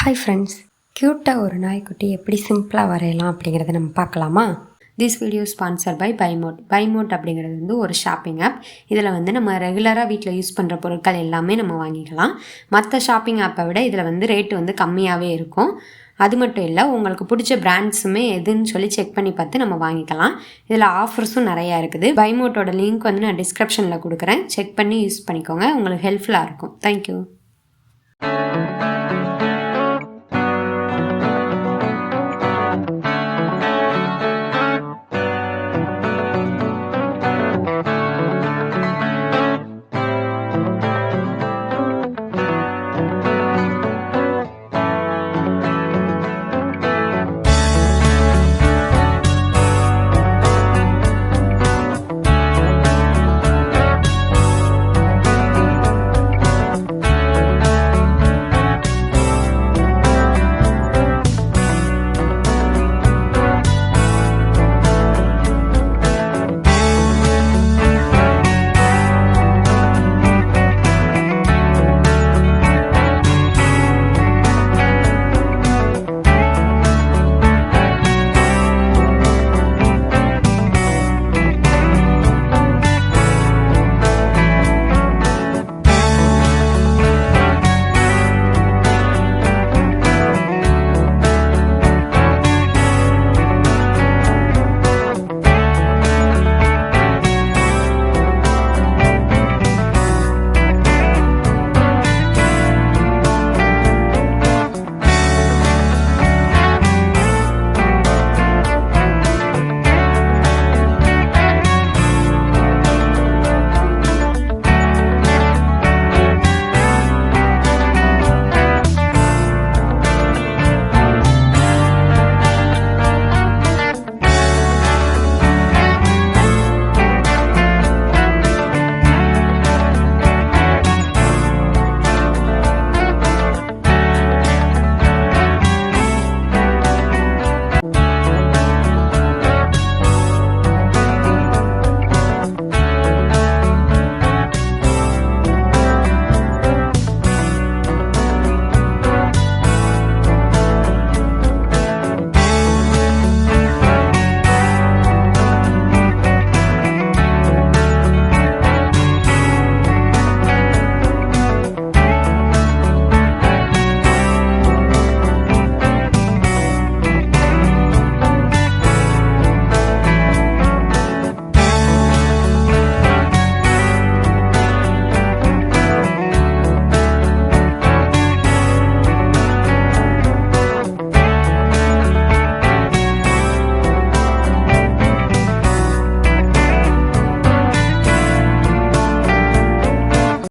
Hi friends, க்யூட்டாக ஒரு நாய்க்குட்டி எப்படி சிம்பிளாக வரையலாம் அப்படிங்கிறத நம்ம பார்க்கலாமா? திஸ் வீடியோ ஸ்பான்சர் பை பைமோட். பைமோட் அப்படிங்கிறது வந்து ஒரு ஷாப்பிங் ஆப். இதில் வந்து நம்ம ரெகுலராக வீட்டில் யூஸ் பண்ணுற பொருட்கள் எல்லாமே நம்ம வாங்கிக்கலாம். மற்ற ஷாப்பிங் ஆப்பை விட இதில் வந்து ரேட்டு வந்து கம்மியாகவே இருக்கும். அது மட்டும் இல்லை, உங்களுக்கு பிடிச்ச பிராண்ட்ஸுமே எதுன்னு சொல்லி செக் பண்ணி பார்த்து நம்ம வாங்கிக்கலாம். இதில் ஆஃபர்ஸும் நிறையா இருக்குது. பைமோட்டோட லிங்க் வந்து நான் டிஸ்கிரிப்ஷனில் கொடுக்குறேன். செக் பண்ணி யூஸ் பண்ணிக்கோங்க, உங்களுக்கு ஹெல்ப்ஃபுல்லாக இருக்கும். தேங்க்யூ.